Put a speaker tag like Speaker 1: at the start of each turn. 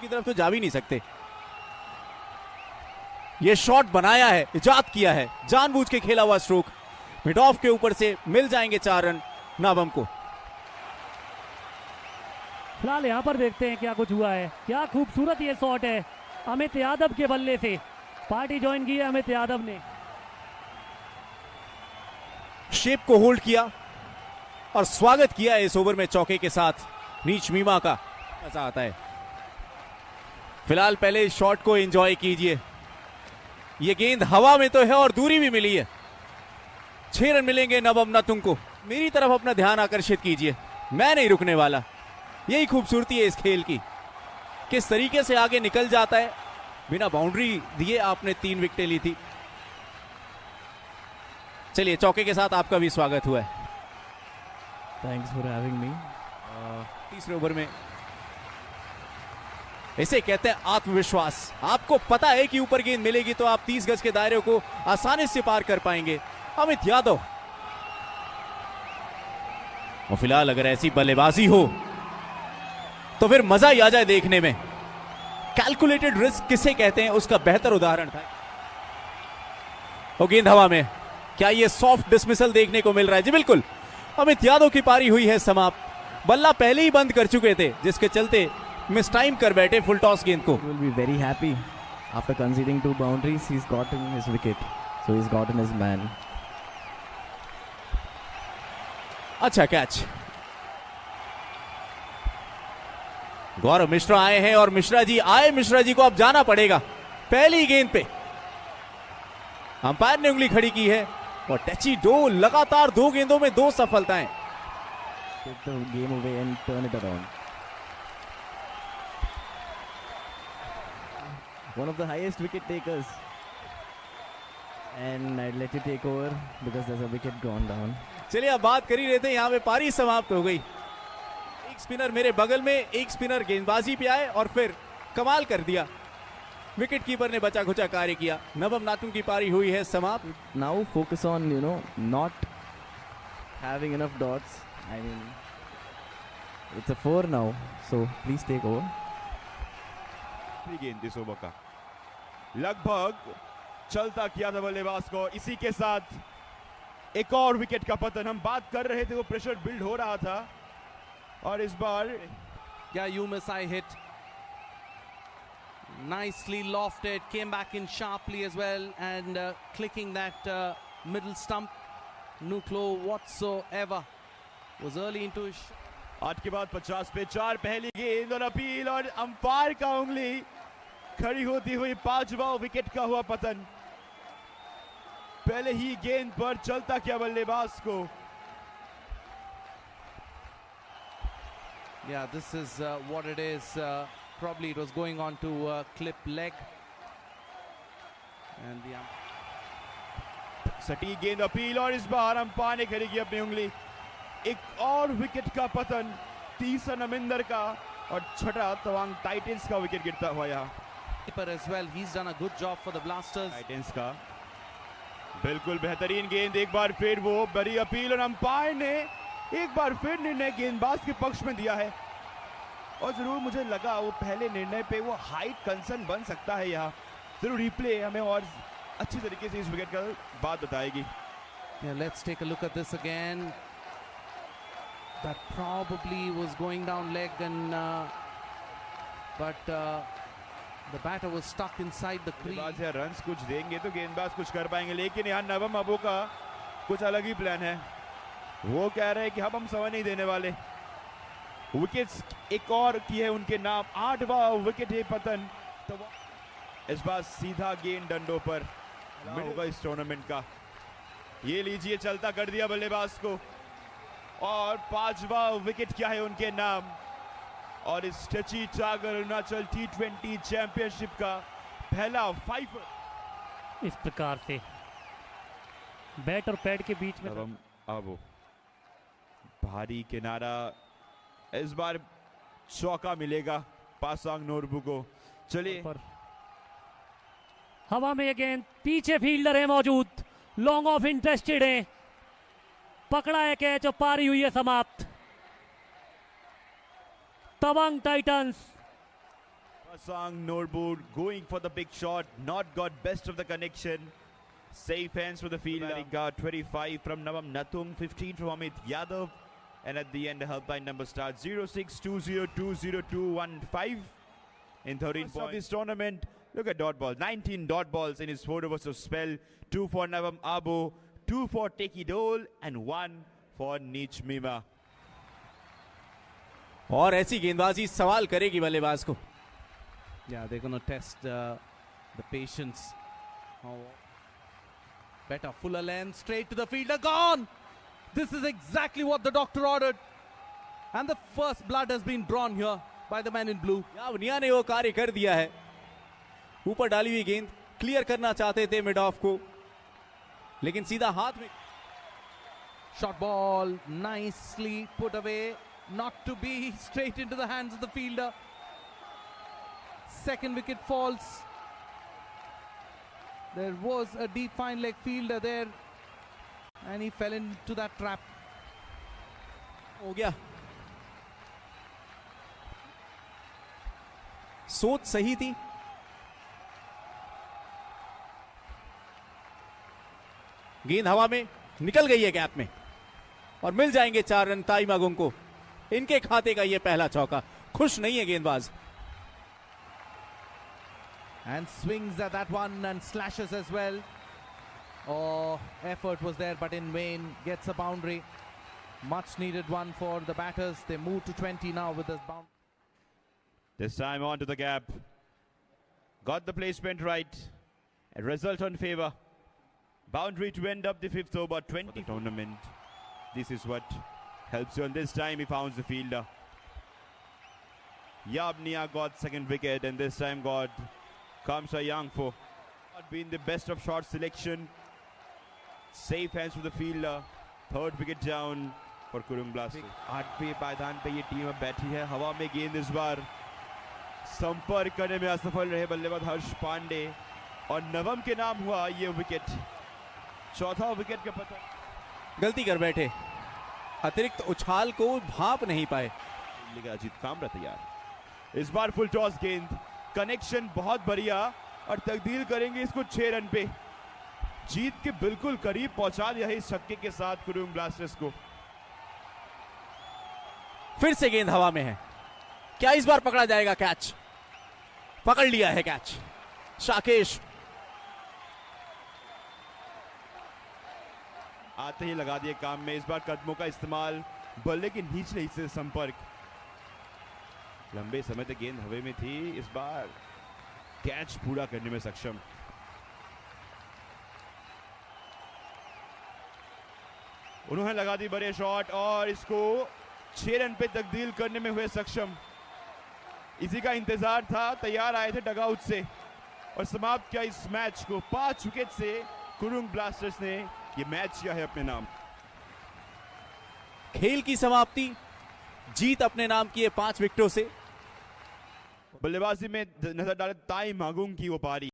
Speaker 1: की तरफ तो जा भी नहीं सकते। ये शॉट बनाया है, इजाद किया है, जानबूझ के खेला हुआ स्ट्रोक। मिड ऑफ के ऊपर से मिल जाएंगे 4 रन नाबम को।
Speaker 2: फिलहाल यहाँ पर देखते हैं क्या कुछ हुआ है। क्या खूबसूरत ये शॉट है अमित यादव के बल्ले से। पार्टी ज्वाइन की है अमित यादव ने।
Speaker 1: शेप को होल्ड किया और स्वागत किया इस ओवर में चौके के साथ नीच मीमा का। मजा आता है। फिलहाल पहले इस शॉट को एंजॉय कीजिए। ये गेंद हवा में तो है और दूरी भी मिली है। 6 रन मिलेंगे नबम नातुंग को। मेरी तरफ अपना ध्यान आकर्षित कीजिए, मैं नहीं रुकने वाला। यही खूबसूरती है इस खेल की, किस तरीके से आगे निकल जाता है। बिना बाउंड्री दिए आपने 3 विकेटें ली थी। चलिए चौके के साथ आपका भी स्वागत हुआ है।
Speaker 2: Thanks for having me.
Speaker 1: तीसरे ओवर में इसे कहते हैं आत्मविश्वास। आपको पता है कि ऊपर गेंद मिलेगी तो आप 30 गज के दायरे को आसानी से पार कर पाएंगे। अमित यादव। और फिलहाल अगर ऐसी बल्लेबाजी हो तो फिर मजा ही आ जाए देखने में। कैलकुलेटेड रिस्क किसे कहते हैं उसका बेहतर उदाहरण था। और गेंद हवा में, क्या ये सॉफ्ट डिसमिसल देखने को मिल रहा है? जी बिल्कुल। अमित यादव की पारी हुई है समाप्त। बल्ला पहले ही बंद कर चुके थे, जिसके चलते मिस टाइम कर बैठे फुल टॉस गेंद को।
Speaker 3: He will be very happy after conceding 2 boundaries. He's gotten his wicket, so he's gotten his man.
Speaker 1: अच्छा कैच। गौरव मिश्रा आए हैं और मिश्रा जी को अब जाना पड़ेगा। पहली गेंद पे अंपायर ने उंगली खड़ी की है और टची डो लगातार 2 गेंदों में 2 सफलताएं।
Speaker 3: Take the game away and turn it around. One of the highest wicket takers. And I'd let you take over because there's a wicket gone down.
Speaker 1: चलिए अब बात कर ही रहे थे, यहां पे पारी समाप्त हो गई। एक स्पिनर मेरे बगल में, एक स्पिनर गेंदबाजी पे आए और फिर कमाल कर दिया। विकेट कीपर ने बचा खुचा कार्य किया। नबम नातुंग की पारी हुई है समाप्त।
Speaker 3: Now focus on, not having enough dots. I mean, it's a 4 now, so please take over.
Speaker 4: गेंद इस ओवर का लगभग चलता किया था बल्लेबाज को। इसी के साथ एक और विकेट का पतन। हम बात कर रहे थे वो प्रेशर बिल्ड हो रहा था और इस बार
Speaker 5: Yumisai hit nicely lofted, came back in sharply as well, and clicking that middle stump. No claw whatsoever. Was early into his
Speaker 4: 8 के बाद 50 पे 4 पहली गेंद और अपील और अंपायर का उंगली खड़ी होती हुई 5वां विकेट का हुआ पतन। पहले ही गेंद पर चलता किया बल्लेबाज को।
Speaker 5: Yeah, this is what it is. Probably it was going on to clip leg, and the
Speaker 4: सटीक गेंद अपील और इस बार अंपायर ने खड़ी की अपनी उंगली। एक और विकेट का पतन, तीसरा नमिंदर का और छठा तवांग टाइटंस का विकेट गिरता हुआ यहाँ।
Speaker 5: keeper as well. He's done a good job for the Blasters.
Speaker 4: Titans का बिल्कुल बेहतरीन गेंद। एक बार फिर वो बड़ी अपील और अंपायर ने एक बार फिर निर्णय गेंदबाज के पक्ष में दिया है। और जरूर मुझे लगा वो पहले निर्णय पे वो हाइट कंसर्न बन सकता है। यहाँ जरूर रिप्ले हमें और अच्छी तरीके से इस विकेट का बात बताएगी।
Speaker 5: Yeah, let's take a look at this again. That probably was going down leg, and but the batter was stuck inside the crease.
Speaker 4: Runs कुछ देंगे तो गेंदबाज कुछ कर पाएंगे, लेकिन यहाँ नवम अबू का कुछ अलग ही प्लान है। वो कह रहे हैं कि अब हम समय नहीं देने वाले। विकेट्स एक और की है उनके नाम। 8वां विकेट है पतन। तो इस बार सीधा गेंद डंडों पर होगा इस टूर्नामेंट का। ये लीजिए चलता कर दिया बल्लेबाज को और 5वां विकेट क्या है उनके नाम। और इस टची टागर अरुणाचल T20 चैंपियनशिप का पहला 5।
Speaker 2: इस प्रकार से बैट और पैड के बीच में
Speaker 4: अब भारी किनारा। इस बार चौका मिलेगा पासांग नोरबू को। चलिए
Speaker 2: हवा में ये गेंद, पीछे फील्डर है मौजूद, लॉन्ग ऑफ इंटरेस्टेड है, पकड़ा है कैच और पारी हुई है समाप्त। Tawang Titans
Speaker 4: Song Norbur going for the big shot, not got best of the connection. Safe hands for the fielder. Got 25 from Navam Natung, 15 from Amit Yadav, and at the end the helpline number starts 0620202215 in 13 points of this tournament. Look at dot balls, 19 dot balls in his 4 overs of spell, 2 for Navam Abo, 2 for Teki Dole, and 1 for Neech Mima.
Speaker 1: और ऐसी गेंदबाजी सवाल करेगी बल्लेबाज को.
Speaker 5: Yeah, they're going to test the patience. Oh. Better, fuller length, straight to the fielder, gone! This is exactly what the doctor ordered. And the first blood has been drawn here by the man in blue.
Speaker 1: यावनिया ने वो कार्य कर दिया है. ऊपर डाली हुई गेंद क्लियर करना चाहते थे मिड ऑफ को, लेकिन सीधा हाथ में.
Speaker 5: Short ball, nicely put away, not to be, straight into the hands of the fielder. Second wicket falls. There was a deep fine leg fielder there, and he fell into that trap.
Speaker 1: हो गया. सोच सही थी. गेंद हवा में निकल गई है गैप में, और मिल जाएंगे 4 रन ताई मागुंग को. इनके खाते का ये पहला चौका. खुश नहीं है गेंदबाज.
Speaker 5: And swings at that one and slashes as well. Oh, effort was there, but in vain. Gets a boundary. Much needed one for the batters. They move to 20 now with this bound.
Speaker 4: This time on to the gap. Got the placement right. A result on favor. Boundary to end up the 5th over, 20 for the tournament. This is what helps you, and this time he found the fielder. Yabnia got second wicket, and this time got Kamsa Yangfo. Not been the best of shot selection. Safe hands for the fielder. Third wicket down for Kurung Blasters. 8वें पायदान पे ये team अब बैठी है. हवा में गेंद इस बार संपर्क करने में असफल रहे बल्लेबाज हर्ष पांडे, और नवम के नाम हुआ ये विकेट. चौथा विकेट का पता.
Speaker 1: गलती कर बैठे. अतिरिक्त उछाल को भांप नहीं पाए.
Speaker 4: अजीत कामरा तैयार. इस बार फुल टॉस गेंद, कनेक्शन बहुत बढ़िया, और तब्दील करेंगे इसको 6 रन पे. जीत के बिल्कुल करीब पहुंचा दिया है इस छक्के के साथ कुरुंग ब्लास्टर्स को.
Speaker 1: फिर से गेंद हवा में है. क्या इस बार पकड़ा जाएगा कैच? पकड़ लिया है कैच शाकेश.
Speaker 4: आते ही लगा दिए काम में. इस बार कदमों का इस्तेमाल, बल्ले के निचले हिस्से से संपर्क. लंबे समय तक गेंद हवा में थी, इस बार कैच पूरा करने में सक्षम. उन्होंने लगा दी बड़े शॉट, और इसको 6 रन पे तब्दील करने में हुए सक्षम. इसी का इंतजार था. तैयार आए थे डगआउट से, और समाप्त किया इस मैच को 5 विकेट से. कुरुंग ब्लास्टर्स ने ये मैच किया है अपने नाम.
Speaker 1: खेल की समाप्ति, जीत अपने नाम की है 5 विकेटों से.
Speaker 4: बल्लेबाजी में नजर डाले ताई मागुंग की वो पारी.